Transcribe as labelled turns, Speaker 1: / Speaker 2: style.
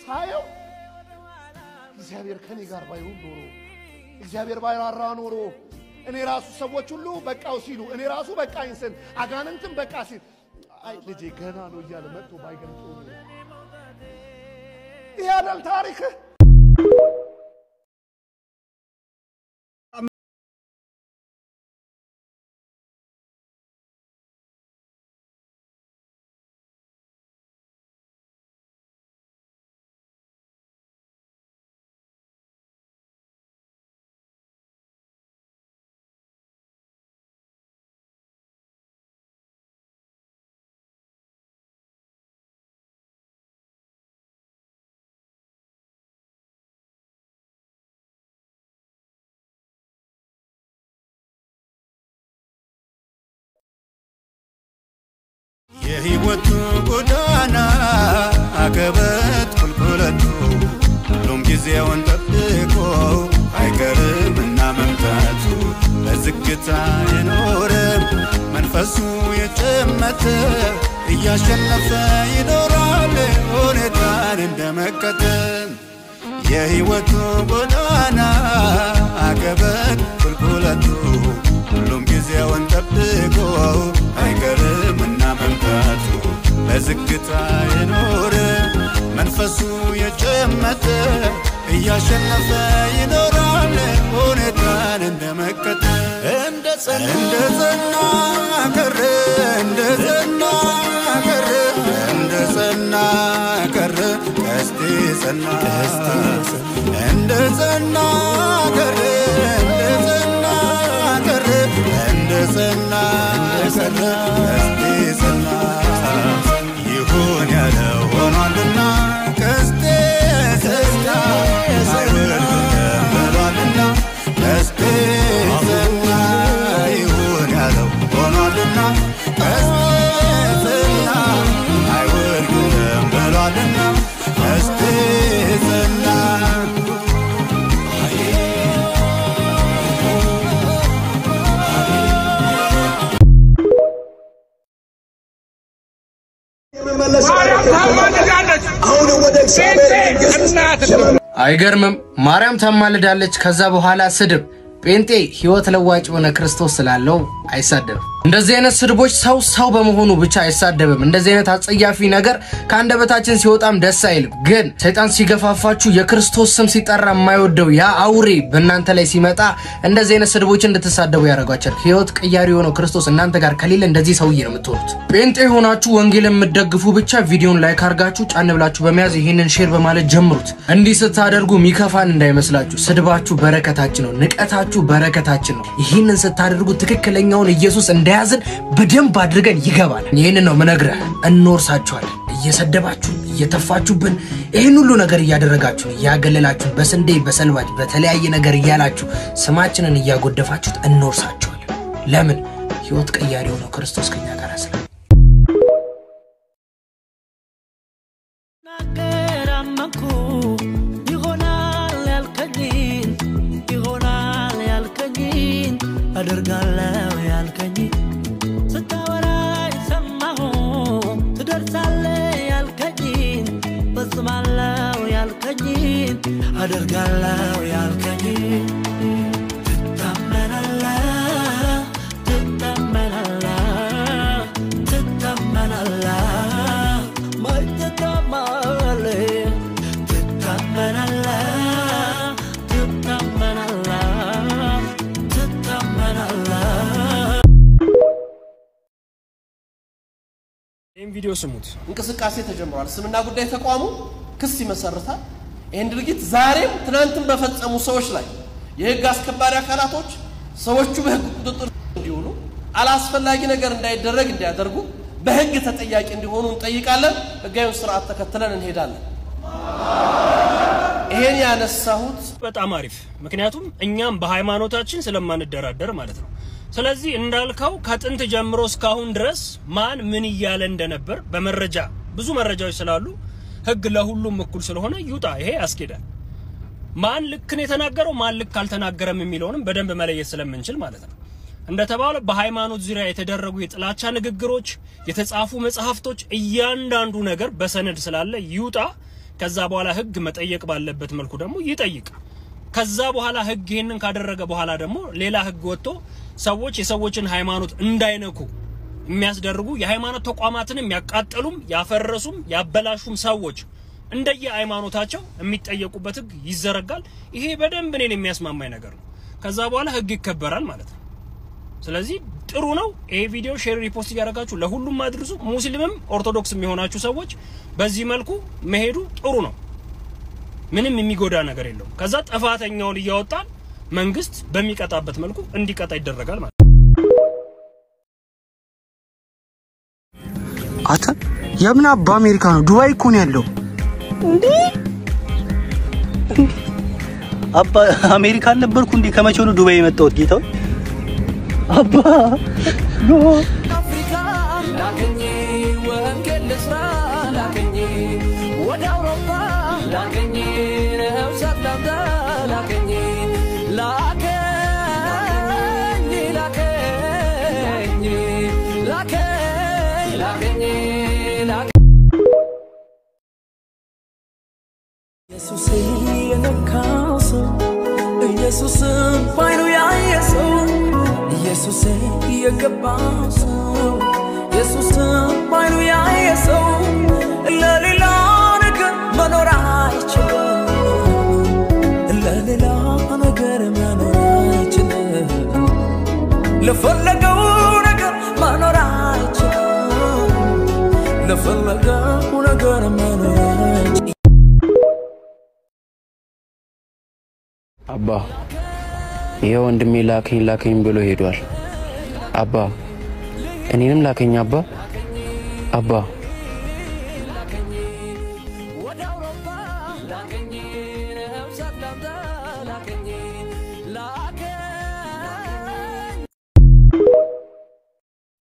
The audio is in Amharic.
Speaker 1: ሳየው እግዚአብሔር ከኔ ጋር ባይሆን ኖሮ እግዚአብሔር ባይራራ ኖሮ እኔ ራሱ ሰዎች ሁሉ በቃው ሲሉ እኔ ራሱ በቃኝ ስል አጋንንትም በቃ ሲል አይ ልጄ ገና ነው እያለ መጥቶ ባይገልጦ ያደል ታሪክ
Speaker 2: የህይወት ጎዳና አቀበት ቁልቁለቱ ሁሉም ጊዜውን ጠብቆ አይቀርምና መምጣቱ በዝግታ የኖረ መንፈሱ የጨመተ እያሸነፈ ይኖራል ሁኔታን እንደመከተል የህይወት ጎዳና አቀበት ቁልቁለቱ ሁሉም ጊዜውን ጠብቆ አይቀርምና መምጣቱ በዝግታ የኖረ መንፈሱ የጨመተ እያሸነፈ ይኖራል ሁኔታን እንደመከተል እንደጸና ቀረ እንደጸና ቀረ ቀስቴ ጸና እንደጸና ቀረ እንደጸና ይሁን ያለው ሆኗልና ቀስቴ ጸና አይወድቅም ብሏልና ቀስቴ ጸና ይሁን ያለው ሆኗልና ቀስቴ ጸና አይወድቅም ብሏልና ቀስቴ ጸና
Speaker 3: አይገርምም ማርያም ታማልዳለች ከዛ በኋላ ስድብ ጴንጤ ህይወት ለዋጭ ሆነ ክርስቶስ ስላለው አይሳደብ እንደዚህ አይነት ስድቦች ሰው በመሆኑ ብቻ አይሳደብም። እንደዚህ አይነት አጸያፊ ነገር ካንደበታችን ሲወጣም ደስ አይልም። ግን ሰይጣን ሲገፋፋችሁ የክርስቶስ ስም ሲጠራ የማይወደው ያ አውሬ በእናንተ ላይ ሲመጣ እንደዚህ አይነት ስድቦች እንድትሳደቡ ያደርጋችኋል። ህይወት ቀያሪ የሆነው ክርስቶስ እናንተ ጋር ከሌለ እንደዚህ ሰውዬ ነው የምትሆኑት። ጴንጤ ሆናችሁ ወንጌል የምትደግፉ ብቻ ቪዲዮን ላይክ አድርጋችሁ ጫን ብላችሁ በመያዝ ይሄንን ሼር በማለት ጀምሩት። እንዲህ ስታደርጉ ሚከፋን እንዳይመስላችሁ። ስድባችሁ በረከታችን ነው፣ ንቀታችሁ በረከታችን ነው። ይሄንን ስታደርጉ ትክክለኛውን ኢየሱስ እንደያዝን በደንብ አድርገን ይገባል። ይሄንን ነው ምነግርህ። እንወርሳችኋለን። እየሰደባችሁ እየተፋችሁብን ይሄን ሁሉ ነገር እያደረጋችሁ እያገለላችሁ በስንዴ በሰልባጅ በተለያየ ነገር እያላችሁ ስማችንን እያጎደፋችሁት እንወርሳችኋለን። ለምን? ህይወት ቀያሪ ሆኖ ክርስቶስ ከኛ ጋር አስለ
Speaker 4: አደርጋለሁ ያልከኝ ስታወራኝ ሰማሁ ትደርሳለህ ያልከኝ በስማለሁ ያልከኝ አደርጋለሁ ያልከኝ
Speaker 5: ቪዲዮ ስሙት።
Speaker 6: እንቅስቃሴ ተጀምሯል። ስምና ጉዳይ ተቋሙ ክስ ይመሰርታል። ይሄን ድርጊት ዛሬም ትናንትም በፈጸሙ ሰዎች ላይ የህግ አስከባሪ አካላቶች ሰዎቹ በህግ ቁጥጥር እንዲውሉ አላስፈላጊ ነገር እንዳይደረግ እንዲያደርጉ በህግ ተጠያቂ እንዲሆኑ እንጠይቃለን። ህጋዊውን ስርዓት ተከትለን እንሄዳለን። ይሄን ያነሳሁት
Speaker 5: በጣም አሪፍ፣ ምክንያቱም እኛም በሃይማኖታችን ስለማንደራደር ማለት ነው። ስለዚህ እንዳልከው ከጥንት ጀምሮ እስካሁን ድረስ ማን ምን ይያለ እንደነበር በመረጃ ብዙ መረጃዎች ስላሉ ህግ ለሁሉም እኩል ስለሆነ ይውጣ። ይሄ ያስኬዳል። ማን ልክ ነው የተናገረው ማን ልክ አልተናገረም የሚለውንም በደንብ መለየት ስለምንችል ማለት ነው። እንደተባለው በሃይማኖት ዙሪያ የተደረጉ የጥላቻ ንግግሮች፣ የተጻፉ መጽሐፍቶች እያንዳንዱ ነገር በሰነድ ስላለ ይውጣ። ከዛ በኋላ ህግ መጠየቅ ባለበት መልኩ ደግሞ ይጠይቅ። ከዛ በኋላ ህግ ይሄንን ካደረገ በኋላ ደግሞ ሌላ ህግ ወጥቶ ሰዎች የሰዎችን ሃይማኖት እንዳይነኩ የሚያስደርጉ የሃይማኖት ተቋማትን የሚያቃጠሉም ያፈረሱም ያበላሹም ሰዎች እንደየ ሃይማኖታቸው የሚጠየቁበት ህግ ይዘረጋል። ይሄ በደንብ እኔን የሚያስማማኝ ነገር ነው። ከዛ በኋላ ህግ ይከበራል ማለት ነው። ስለዚህ ጥሩ ነው። ይሄ ቪዲዮ ሼር ሪፖስት ያደርጋችሁ ለሁሉም አድርሱ። ሙስሊምም ኦርቶዶክስም የሆናችሁ ሰዎች በዚህ መልኩ መሄዱ ጥሩ ነው። ምንም የሚጎዳ ነገር የለውም። ከዛ ጥፋተኛውን እያወጣን መንግስት በሚቀጣበት መልኩ እንዲቀጣ ይደረጋል ማለት ነው።
Speaker 7: አታ የምን አባ አሜሪካ ነው? ዱባይ እኮ ነው ያለው እንዴ?
Speaker 8: አባ አሜሪካ ነበርኩ እንዴ? ከመቼ ነው ዱባይ የመጣሁት? ጌታው አባ ኖ
Speaker 4: አፍሪካ ላከኝ ወንጌል ለስራ ላከኝ ወደ አውሮፓ ላከኝ ነው ሰላምታ ላከኝ ላከኝ ላከኝ ላከኝ ላከኝ ኢየሱስ የነካው ሰው ኢየሱስ ባይኑ ያየ ሰው ኢየሱስ የገባው ሰው ኢየሱስ ባይኑ ያየ ሰው ለሌላ ነገር መኖር አይችልም። ለሌላ ነገር መኖር አይችልም። ለፈለገው ነገር መኖር አይችልም። ለፈለገው ነገር መኖር አይችልም።
Speaker 9: አባ ይሄ ወንድሜ ላከኝ ብሎ ሄዷል። አባ እኔንም ላከኝ አባ አባ ወደ አውሮፓ ላከኝ ነው ሰላምታ ላከኝ